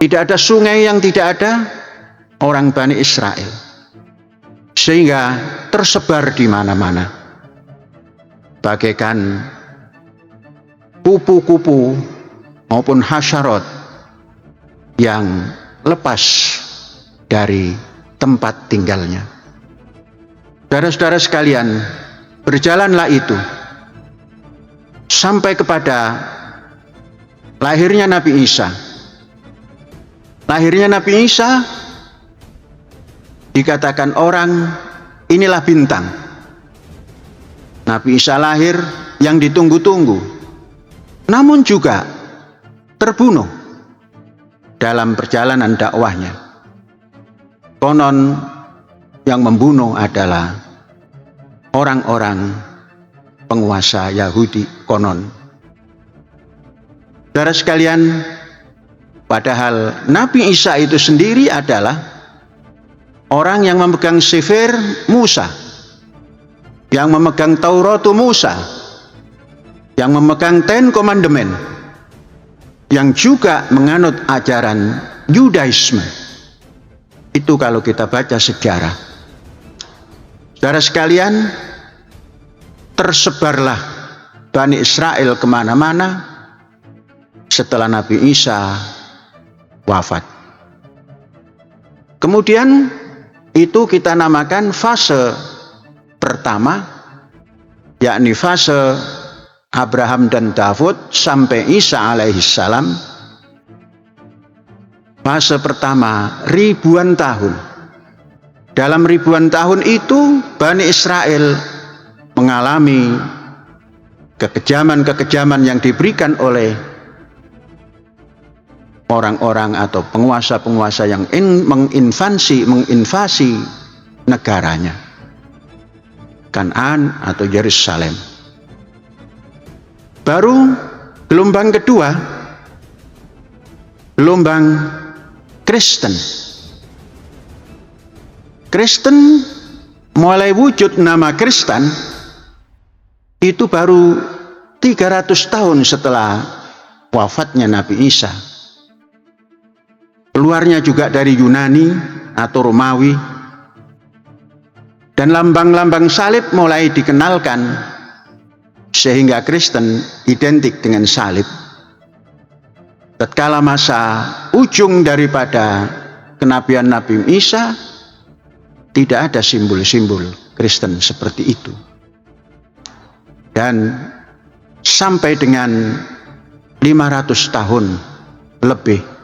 Tidak ada sungai yang tidak ada orang Bani Israel. Sehingga tersebar di mana-mana. Bagaikan kupu-kupu maupun hasyarat yang lepas dari tempat tinggalnya. Saudara-saudara sekalian, berjalanlah itu sampai kepada lahirnya Nabi Isa. Lahirnya Nabi Isa dikatakan orang, inilah bintang. Nabi Isa lahir yang ditunggu-tunggu, namun juga terbunuh dalam perjalanan dakwahnya. Konon yang membunuh adalah orang-orang penguasa Yahudi konon. Saudara sekalian, padahal Nabi Isa itu sendiri adalah orang yang memegang Sefer Musa, yang memegang Taurat Musa, yang memegang Ten Commandment, yang juga menganut ajaran Yudaisme. Itu kalau kita baca sejarah. Saudara sekalian, tersebarlah Bani Israel kemana-mana setelah Nabi Isa wafat. Kemudian itu kita namakan fase pertama, yakni fase Abraham dan Daud sampai Isa alaihissalam. Fase pertama ribuan tahun. Dalam ribuan tahun itu Bani Israel mengalami kekejaman-kekejaman yang diberikan oleh orang-orang atau penguasa-penguasa yang menginvasi negaranya, Kanaan atau Yerusalem. Baru gelombang kedua, gelombang Kristen. Kristen mulai wujud nama Kristen itu baru 300 tahun setelah wafatnya Nabi Isa. Keluarnya juga dari Yunani atau Romawi. Dan lambang-lambang salib mulai dikenalkan sehingga Kristen identik dengan salib. Tatkala masa ujung daripada kenabian Nabi Isa, tidak ada simbol-simbol Kristen seperti itu. Dan sampai dengan 500 tahun lebih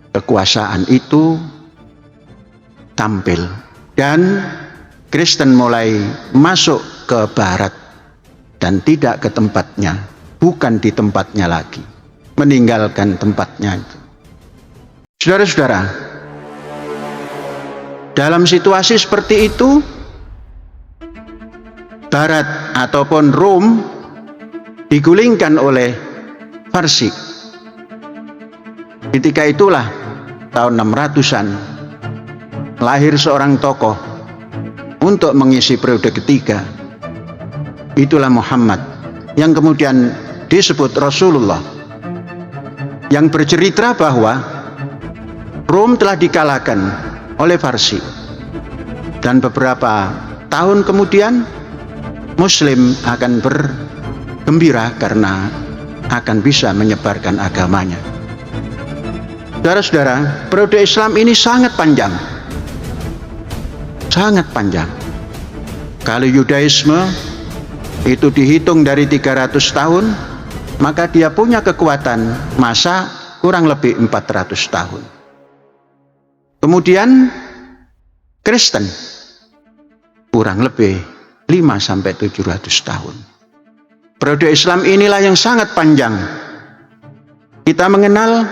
kekuasaan itu tampil dan Kristen mulai masuk ke barat dan tidak ke tempatnya, bukan di tempatnya lagi, meninggalkan tempatnya itu. Saudara-saudara, dalam situasi seperti itu, barat ataupun Rom digulingkan oleh Parsi. Ketika itulah tahun 600-an lahir seorang tokoh untuk mengisi periode ketiga. Itulah Muhammad yang kemudian disebut Rasulullah, yang bercerita bahwa Rom telah dikalahkan oleh Parsi dan beberapa tahun kemudian Muslim akan bergembira karena akan bisa menyebarkan agamanya. Saudara-saudara, periode Islam ini sangat panjang. Sangat panjang. Kalau Yudaisme itu dihitung dari 300 tahun, maka dia punya kekuatan masa kurang lebih 400 tahun. Kemudian Kristen kurang lebih 500-700 tahun. Periode Islam inilah yang sangat panjang. Kita mengenal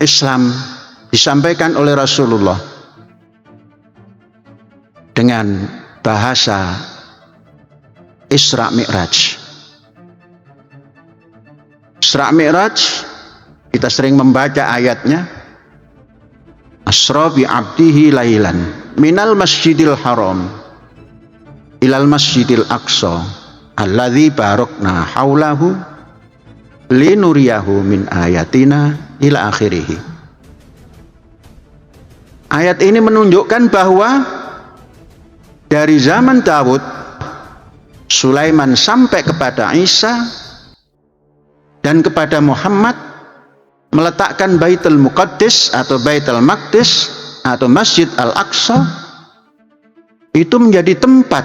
Islam disampaikan oleh Rasulullah dengan bahasa Isra Mi'raj. Isra Mi'raj kita sering membaca ayatnya, Asra bi abdihi lailan minal masjidil haram ilal masjidil aqsa alladzi barakna haulahu linuriyahu min ayatina ila akhirih. Ayat ini menunjukkan bahwa dari zaman Daud, Sulaiman sampai kepada Isa dan kepada Muhammad meletakkan Baitul Muqaddis atau Baitul Maqdis atau Masjid Al-Aqsa itu menjadi tempat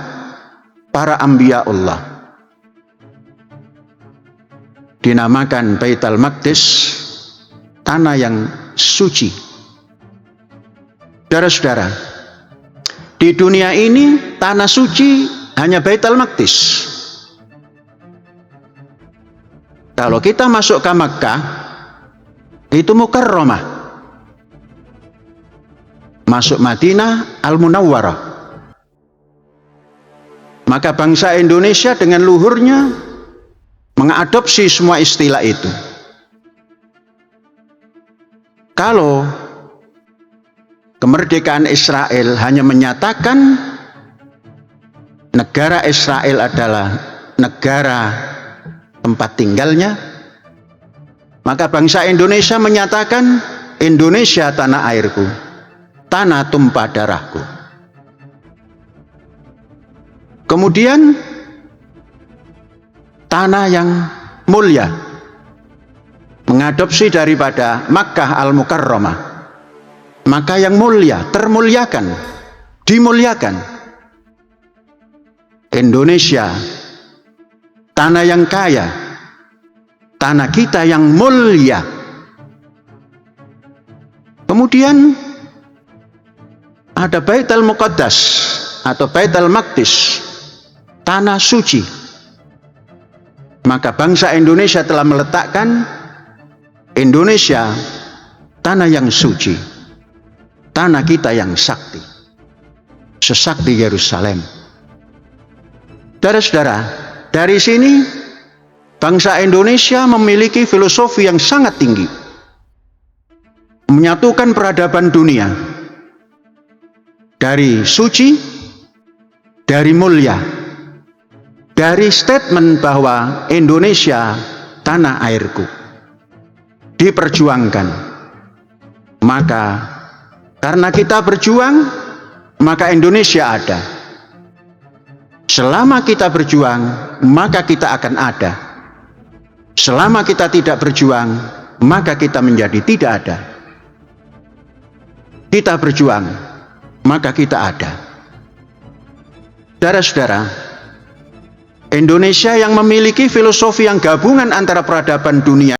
para anbiya Allah. Dinamakan Baitul Maqdis, tanah yang suci. Saudara-saudara, di dunia ini tanah suci hanya Baitul Maqdis. Kalau kita masuk ke Makkah, itu Mukarramah. Masuk Madinah, Al-Munawwarah. Maka bangsa Indonesia dengan luhurnya mengadopsi semua istilah itu. Kalau kemerdekaan Israel hanya menyatakan negara Israel adalah negara tempat tinggalnya, maka bangsa Indonesia menyatakan Indonesia tanah airku, tanah tumpah darahku. Kemudian tanah yang mulia mengadopsi daripada Makkah Al-Mukarramah, maka yang mulia, termuliakan, dimuliakan. Indonesia tanah yang kaya, tanah kita yang mulia. Kemudian ada Baitul Muqaddas atau Baitul Maqdis, tanah suci. Maka bangsa Indonesia telah meletakkan Indonesia tanah yang suci, tanah kita yang sakti, sesakti Yerusalem. Saudara-saudara, dari sini bangsa Indonesia memiliki filosofi yang sangat tinggi, menyatukan peradaban dunia dari suci, dari mulia, dari statement bahwa Indonesia tanah airku, diperjuangkan. Maka karena kita berjuang, maka Indonesia ada. Selama kita berjuang, maka kita akan ada. Selama kita tidak berjuang, maka kita menjadi tidak ada. Kita berjuang, maka kita ada. Saudara-saudara, Indonesia yang memiliki filosofi yang gabungan antara peradaban dunia